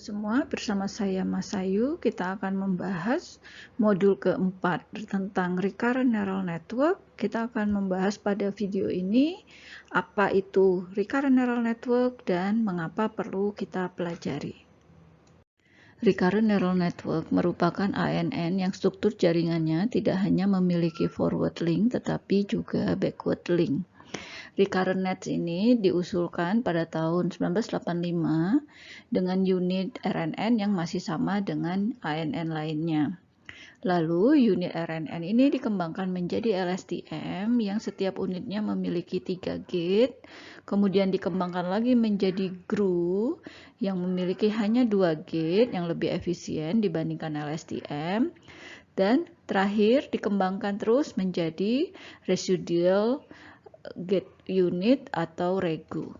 semua, bersama saya Mas Ayu, kita akan membahas modul keempat tentang Recurrent Neural Network. Kita akan membahas pada video ini apa itu Recurrent Neural Network dan mengapa perlu kita pelajari. Recurrent Neural Network merupakan ANN yang struktur jaringannya tidak hanya memiliki forward link tetapi juga backward link. Recurrent Nets ini diusulkan pada tahun 1985 dengan unit RNN yang masih sama dengan ANN lainnya. Lalu unit RNN ini dikembangkan menjadi LSTM yang setiap unitnya memiliki 3 gate, kemudian dikembangkan lagi menjadi GRU yang memiliki hanya 2 gate yang lebih efisien dibandingkan LSTM, dan terakhir dikembangkan terus menjadi residual gate unit atau regu.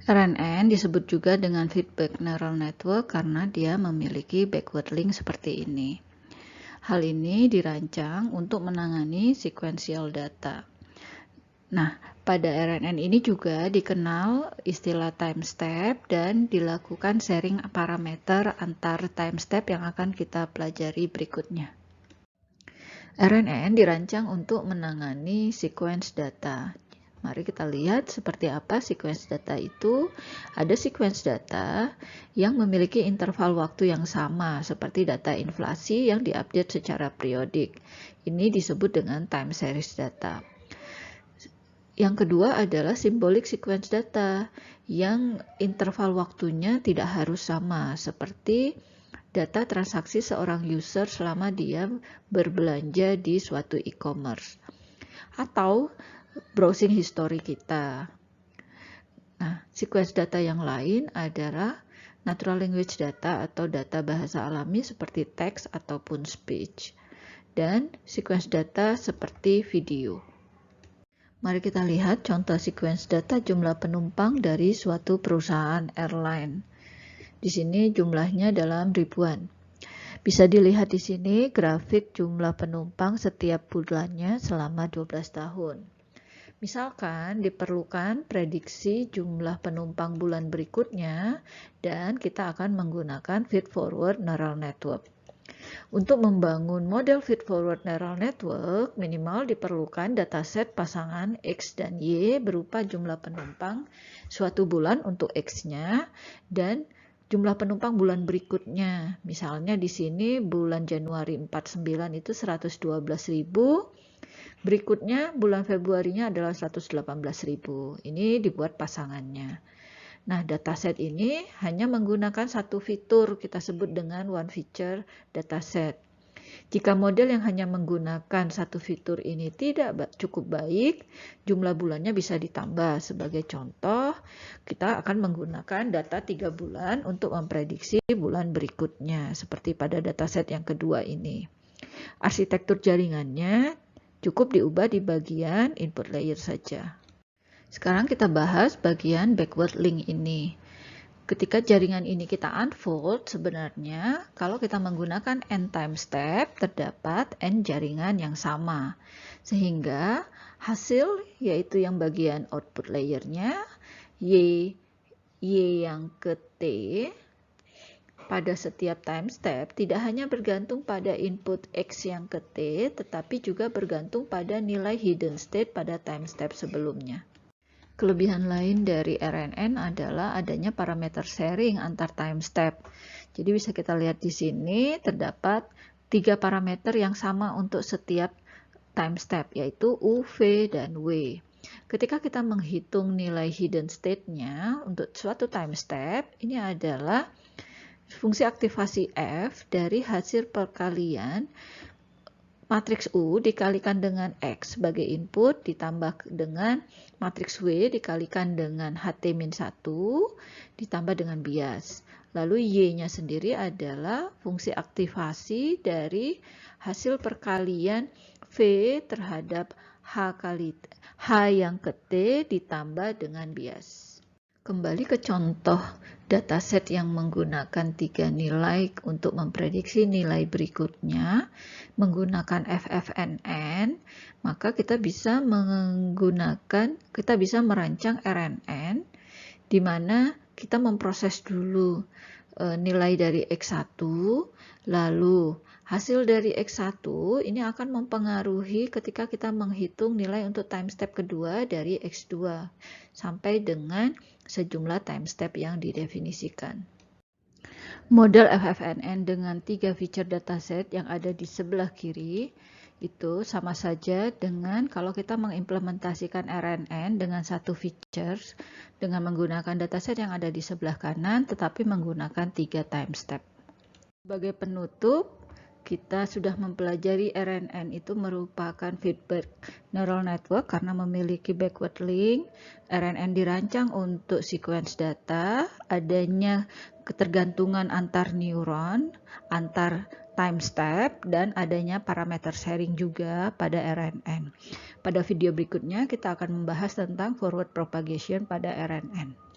RNN disebut juga dengan feedback neural network karena dia memiliki backward link seperti ini. Hal ini dirancang untuk menangani sequential data. Nah, pada RNN ini juga dikenal istilah time step dan dilakukan sharing parameter antar time step yang akan kita pelajari berikutnya. RNN dirancang untuk menangani sequence data. Mari kita lihat seperti apa sequence data itu. Ada sequence data yang memiliki interval waktu yang sama, seperti data inflasi yang diupdate secara periodik. Ini disebut dengan time series data. Yang kedua adalah symbolic sequence data, yang interval waktunya tidak harus sama, seperti data transaksi seorang user selama dia berbelanja di suatu e-commerce atau browsing history kita. Nah, sequence data yang lain adalah natural language data atau data bahasa alami seperti teks ataupun speech, dan sequence data seperti video. Mari kita lihat contoh sequence data jumlah penumpang dari suatu perusahaan airline. Di sini jumlahnya dalam ribuan. Bisa dilihat di sini grafik jumlah penumpang setiap bulannya selama 12 tahun. Misalkan diperlukan prediksi jumlah penumpang bulan berikutnya dan kita akan menggunakan feed-forward neural network. Untuk membangun model feed-forward neural network, minimal diperlukan dataset pasangan X dan Y berupa jumlah penumpang suatu bulan untuk X-nya dan jumlah penumpang bulan berikutnya. Misalnya di sini bulan Januari 49 itu 112.000. Berikutnya bulan Februarinya adalah 118.000. Ini dibuat pasangannya. Nah, dataset ini hanya menggunakan satu fitur, kita sebut dengan one feature dataset. Jika model yang hanya menggunakan satu fitur ini tidak cukup baik, jumlah bulannya bisa ditambah. Sebagai contoh, kita akan menggunakan data 3 bulan untuk memprediksi bulan berikutnya, seperti pada dataset yang kedua ini. Arsitektur jaringannya cukup diubah di bagian input layer saja. Sekarang kita bahas bagian backward link ini. Ketika jaringan ini kita unfold, sebenarnya kalau kita menggunakan n time step, terdapat n jaringan yang sama. Sehingga hasil, yaitu yang bagian output layernya, Y yang ke T, pada setiap time step tidak hanya bergantung pada input X yang ke T, tetapi juga bergantung pada nilai hidden state pada time step sebelumnya. Kelebihan lain dari RNN adalah adanya parameter sharing antar time step. Jadi bisa kita lihat di sini terdapat 3 parameter yang sama untuk setiap time step, yaitu U, V, dan W. Ketika kita menghitung nilai hidden state-nya untuk suatu time step, ini adalah fungsi aktivasi F dari hasil perkalian matriks U dikalikan dengan X sebagai input ditambah dengan matriks W dikalikan dengan HT-1 ditambah dengan bias. Lalu Y-nya sendiri adalah fungsi aktivasi dari hasil perkalian V terhadap H yang ke T ditambah dengan bias. Kembali ke contoh dataset yang menggunakan 3 nilai untuk memprediksi nilai berikutnya menggunakan FFNN, maka kita bisa merancang RNN di mana kita memproses dulu nilai dari X1, lalu hasil dari X1 ini akan mempengaruhi ketika kita menghitung nilai untuk time step kedua dari X2 sampai dengan sejumlah time step yang didefinisikan. Model FFNN dengan 3 feature dataset yang ada di sebelah kiri itu sama saja dengan kalau kita mengimplementasikan RNN dengan satu features dengan menggunakan dataset yang ada di sebelah kanan tetapi menggunakan 3 time step. Sebagai penutup, kita sudah mempelajari RNN itu merupakan feedback neural network karena memiliki backward link. RNN dirancang untuk sequence data, adanya ketergantungan antar neuron, antar time step, dan adanya parameter sharing juga pada RNN. Pada video berikutnya kita akan membahas tentang forward propagation pada RNN.